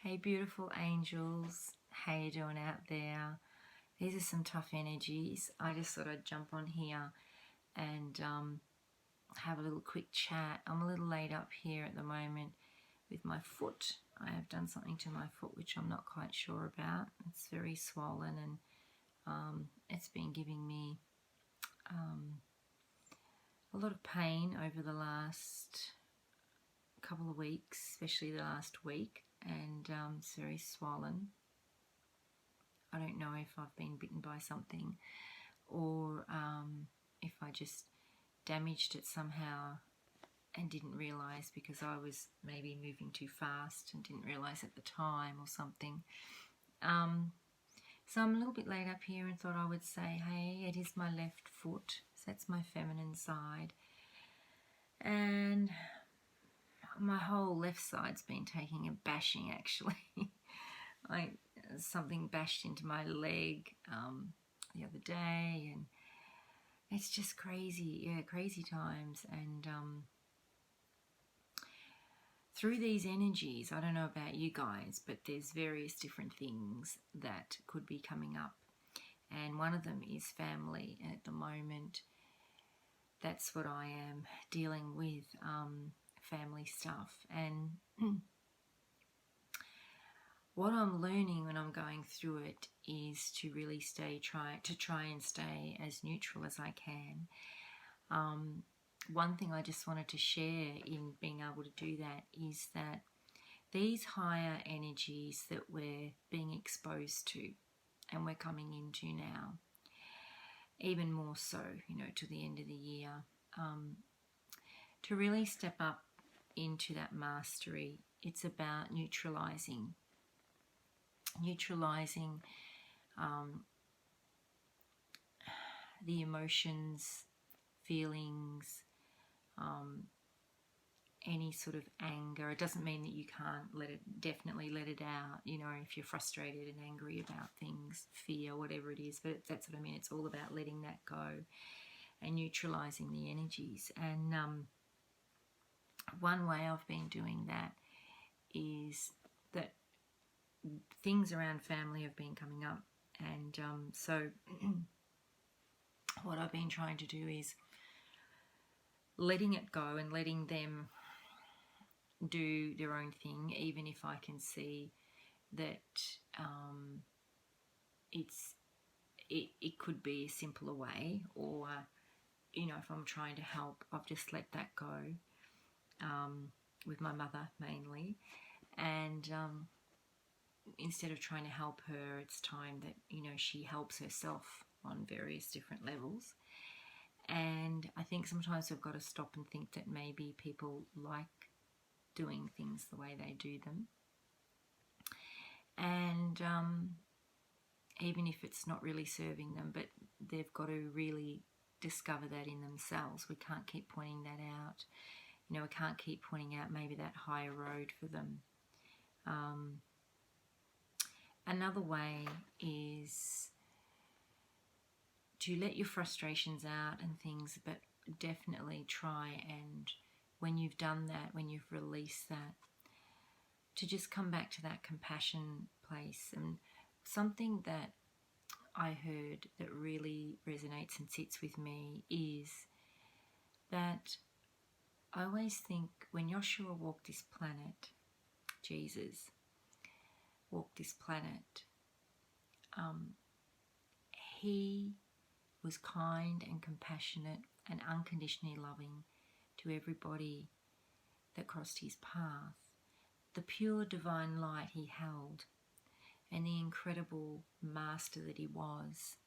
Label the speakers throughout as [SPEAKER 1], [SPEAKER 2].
[SPEAKER 1] Hey beautiful angels, how you doing out there? These are some tough energies. I just thought I'd jump on here and have a little quick chat. I'm a little laid up here at the moment with my foot. I have done something to my foot which I'm not quite sure about. It's very swollen and it's been giving me a lot of pain over the last couple of weeks, especially the last week, and it's very swollen. I don't know if I've been bitten by something or if I just damaged it somehow and didn't realise because I was maybe moving too fast and didn't realise at the time or something. So I'm a little bit laid up here and thought I would say, hey, it is my left foot, so that's my feminine side, and my whole left side's been taking a bashing actually. Something bashed into my leg the other day, and it's just crazy, crazy times. And through these energies, I don't know about you guys, but there's various different things that could be coming up, and one of them is family. And at the moment, that's what I am dealing with, family stuff. And what I'm learning when I'm going through it is to really try and stay as neutral as I can. One thing I just wanted to share in being able to do that is that these higher energies that we're being exposed to and we're coming into now, even more so, to the end of the year, to really step up into that mastery, it's about neutralising the emotions, feelings, any sort of anger. It doesn't mean that you can't definitely let it out, if you're frustrated and angry about things, fear, whatever it is, but that's what I mean. It's all about letting that go and neutralising the energies. And one way I've been doing that is that things around family have been coming up, and so what I've been trying to do is letting it go and letting them do their own thing, even if I can see that it could be a simpler way, or if I'm trying to help, I've just let that go, with my mother mainly. And instead of trying to help her, it's time that she helps herself on various different levels. And I think sometimes we've got to stop and think that maybe people like doing things the way they do them, and even if it's not really serving them, but they've got to really discover that in themselves. We can't keep pointing that out. We can't keep pointing out maybe that higher road for them. Another way is to let your frustrations out and things, but definitely try, and when you've done that, when you've released that, to just come back to that compassion place. And something that I heard that really resonates and sits with me is that I always think when Yeshua walked this planet, Jesus walked this planet, he was kind and compassionate and unconditionally loving to everybody that crossed his path. The pure divine light he held, and the incredible master that he was,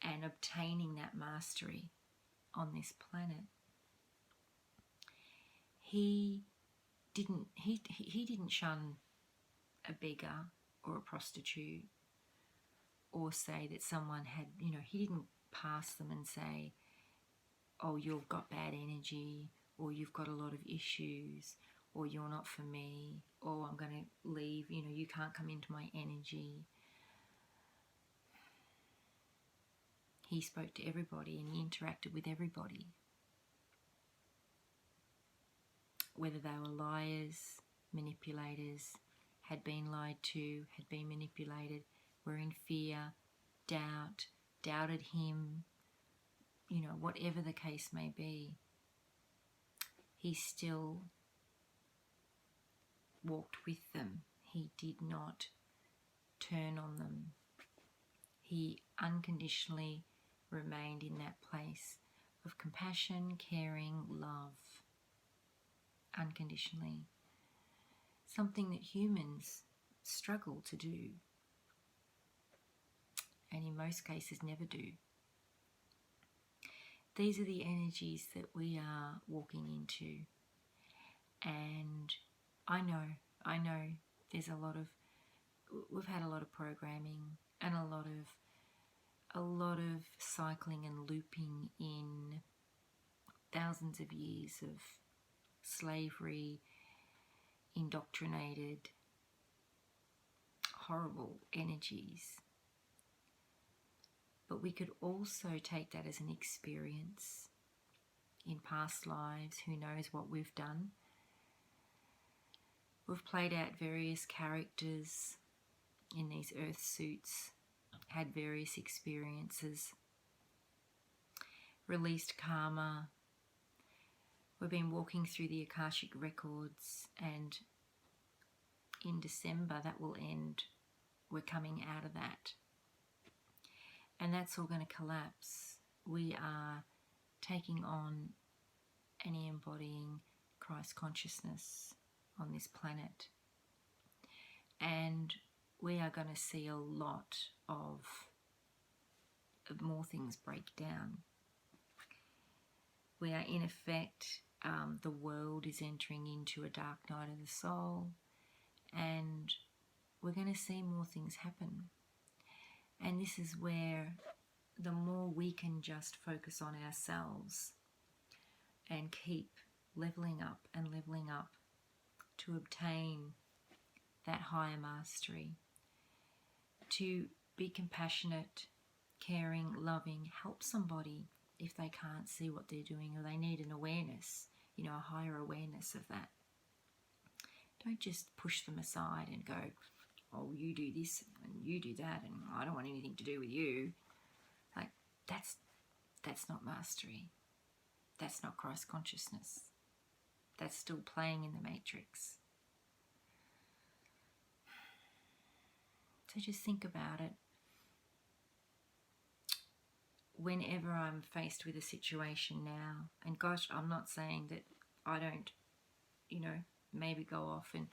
[SPEAKER 1] and obtaining that mastery on this planet. He didn't shun a beggar or a prostitute, or say that someone had, he didn't pass them and say, oh, you've got bad energy, or you've got a lot of issues, or you're not for me, or I'm going to leave, you can't come into my energy. He spoke to everybody and he interacted with everybody, whether they were liars, manipulators, had been lied to, had been manipulated, were in fear, doubt, doubted him, you know, whatever the case may be, he still walked with them. He did not turn on them. He unconditionally remained in that place of compassion, caring, love, unconditionally. Something that humans struggle to do, and in most cases never do. These are the energies that we are walking into, and I know there's we've had a lot of programming and a lot of cycling and looping in thousands of years of slavery, indoctrinated, horrible energies. But we could also take that as an experience in past lives. Who knows what we've done? We've played out various characters in these earth suits, had various experiences, released karma. We've been walking through the Akashic records, and in December that will end. We're coming out of that. And that's all going to collapse. We are taking on and embodying Christ consciousness on this planet. And we are going to see a lot of more things break down. We are in effect, the world is entering into a dark night of the soul, and we're going to see more things happen. And this is where the more we can just focus on ourselves and keep leveling up and leveling up to obtain that higher mastery, to be compassionate, caring, loving, help somebody if they can't see what they're doing or they need an awareness, you know, a higher awareness of that. Don't just push them aside and go, oh, you do this and you do that and I don't want anything to do with you. Like, that's not mastery. That's not Christ consciousness. That's still playing in the matrix. So just think about it. Whenever I'm faced with a situation now, and gosh, I'm not saying that I don't, you know, maybe go off and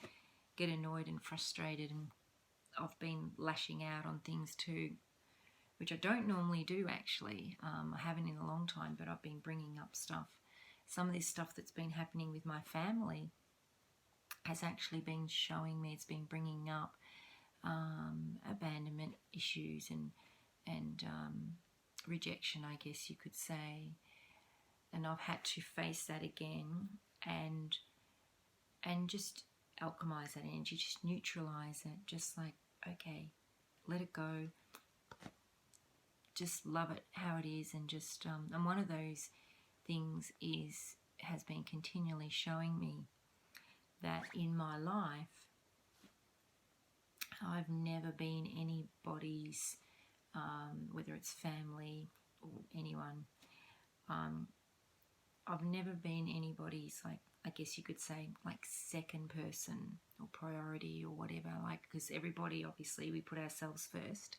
[SPEAKER 1] get annoyed and frustrated, and I've been lashing out on things too, which I don't normally do actually. I haven't in a long time, but I've been bringing up stuff. Some of this stuff that's been happening with my family has actually been showing me, it's been bringing up abandonment issues and rejection, I guess you could say. And I've had to face that again and just alchemize that energy, just neutralize it, just like, okay, let it go, just love it how it is, and just and one of those things has been continually showing me that in my life I've never been anybody's, whether it's family or anyone, I've never been anybody's, like, I guess you could say, like, second person or priority or whatever, like, because everybody, obviously, we put ourselves first.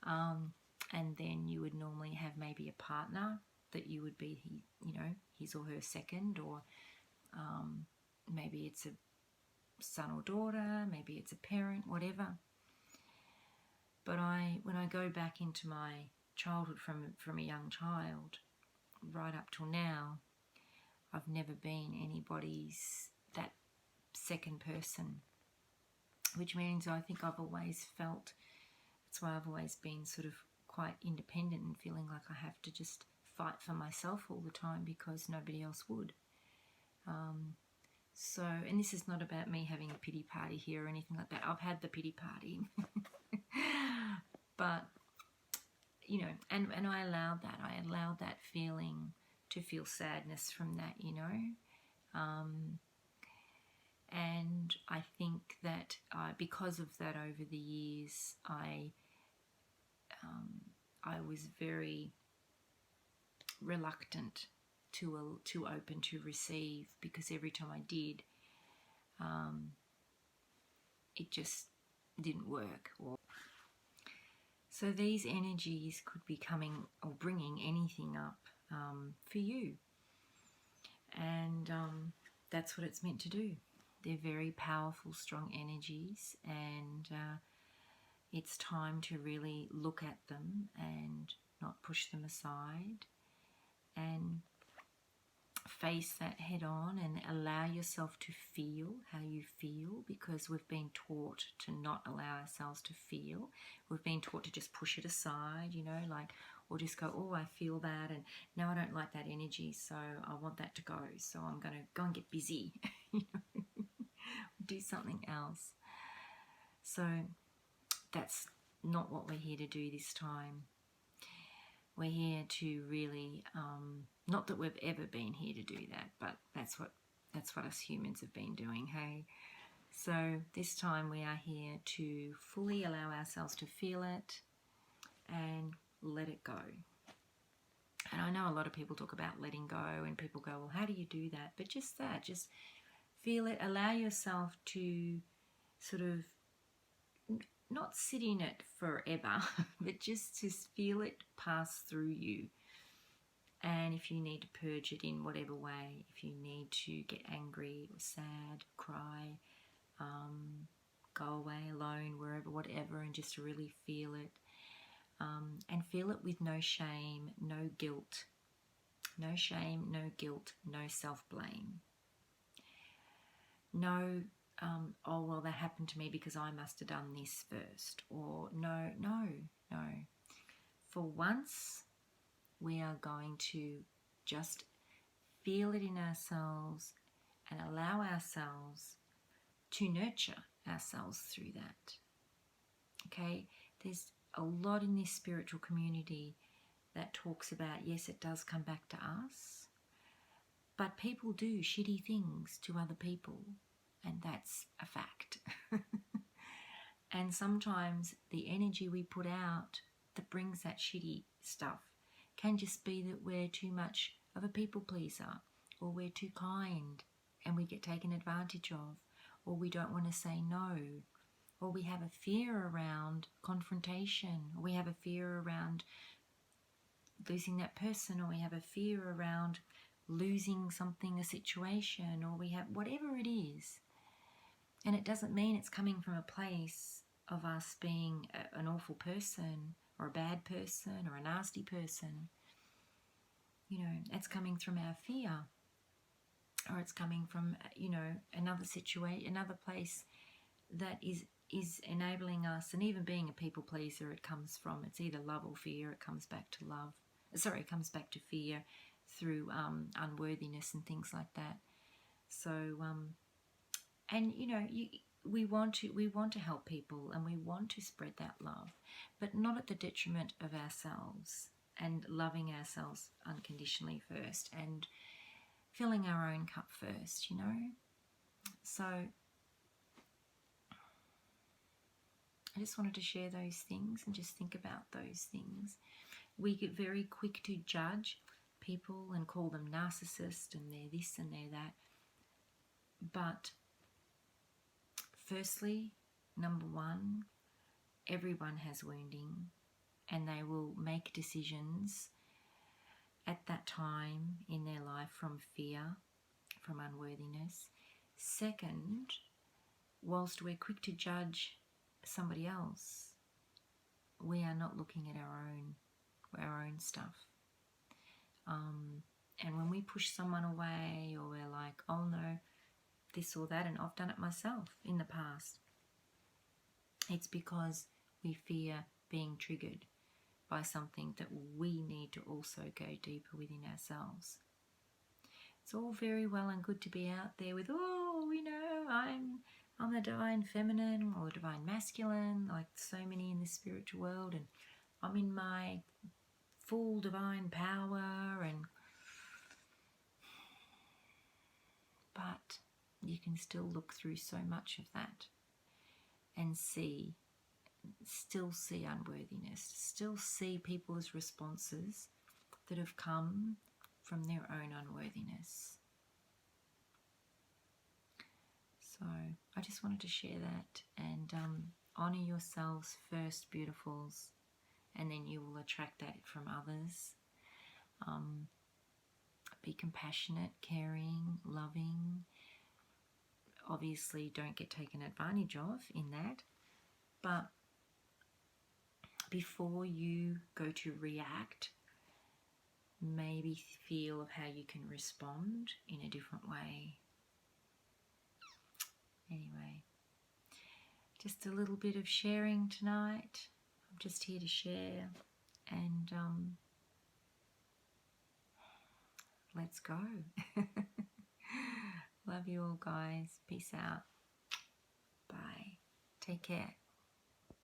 [SPEAKER 1] And then you would normally have maybe a partner that you would be, you know, his or her second, or maybe it's a son or daughter, maybe it's a parent, whatever. But when I go back into my childhood from a young child right up till now, I've never been anybody's that second person, which means I think I've always felt, that's why I've always been sort of quite independent and feeling like I have to just fight for myself all the time because nobody else would. So, and this is not about me having a pity party here or anything like that. I've had the pity party. But, you know, and I allowed that. I allowed that feeling to feel sadness from that, you know. And I think that because of that, over the years, I was very reluctant to open to receive, because every time I did, it just didn't work. So these energies could be coming or bringing anything up for you, and that's what it's meant to do. They're very powerful, strong energies, and it's time to really look at them and not push them aside, and face that head on and allow yourself to feel how you feel, because we've been taught to not allow ourselves to feel. We've been taught to just push it aside, you know, like, or just go, oh, I feel that, and now I don't like that energy, so I want that to go, so I'm going to go and get busy, you know, do something else. So that's not what we're here to do this time. We're here to really, not that we've ever been here to do that, but that's what us humans have been doing, hey? So this time we are here to fully allow ourselves to feel it and let it go. And I know a lot of people talk about letting go, and people go, well, how do you do that? But just that, just feel it, allow yourself to sort of not sit in it forever, but just to feel it pass through you. And if you need to purge it in whatever way, if you need to get angry or sad, cry, go away alone, wherever, whatever, and just really feel it. And feel it with no shame, no guilt. No shame, no guilt, no self-blame. No, oh, well, that happened to me because I must have done this first. Or no. For once, we are going to just feel it in ourselves and allow ourselves to nurture ourselves through that. Okay? There's a lot in this spiritual community that talks about, yes, it does come back to us, but people do shitty things to other people, and that's a fact. And sometimes the energy we put out that brings that shitty stuff can just be that we're too much of a people pleaser, or we're too kind and we get taken advantage of, or we don't want to say no, or we have a fear around confrontation, or we have a fear around losing that person, or we have a fear around losing something, a situation, or we have whatever it is. And it doesn't mean it's coming from a place of us being an awful person or a bad person or a nasty person. You know, it's coming from our fear, or it's coming from, you know, another situation, another place that is enabling us. And even being a people pleaser, it comes from, it's either love or fear. It comes back to love. Sorry, it comes back to fear through unworthiness and things like that. So, and you know, we want to help people, and we want to spread that love, but not at the detriment of ourselves, and loving ourselves unconditionally first, and filling our own cup first, you know. So I just wanted to share those things and just think about those things. We get very quick to judge people and call them narcissists, and they're this and they're that. But firstly, number one, everyone has wounding, and they will make decisions at that time in their life from fear, from unworthiness. Second, whilst we're quick to judge somebody else, we are not looking at our own stuff. And when we push someone away, or we're like, oh no, this or that, and I've done it myself in the past, it's because we fear being triggered by something that we need to also go deeper within ourselves. It's all very well and good to be out there with, oh, you know, I'm the divine feminine or the divine masculine, like so many in the spiritual world, and I'm in my full divine power, but you can still look through so much of that. and still see unworthiness, still see people's responses that have come from their own unworthiness. So I just wanted to share that, and honor yourselves first, beautifuls, and then you will attract that from others. Be compassionate, caring, loving. Obviously, don't get taken advantage of in that. But before you go to react, maybe feel of how you can respond in a different way. Anyway, just a little bit of sharing tonight. I'm just here to share, and let's go. Love you all, guys. Peace out. Bye. Take care.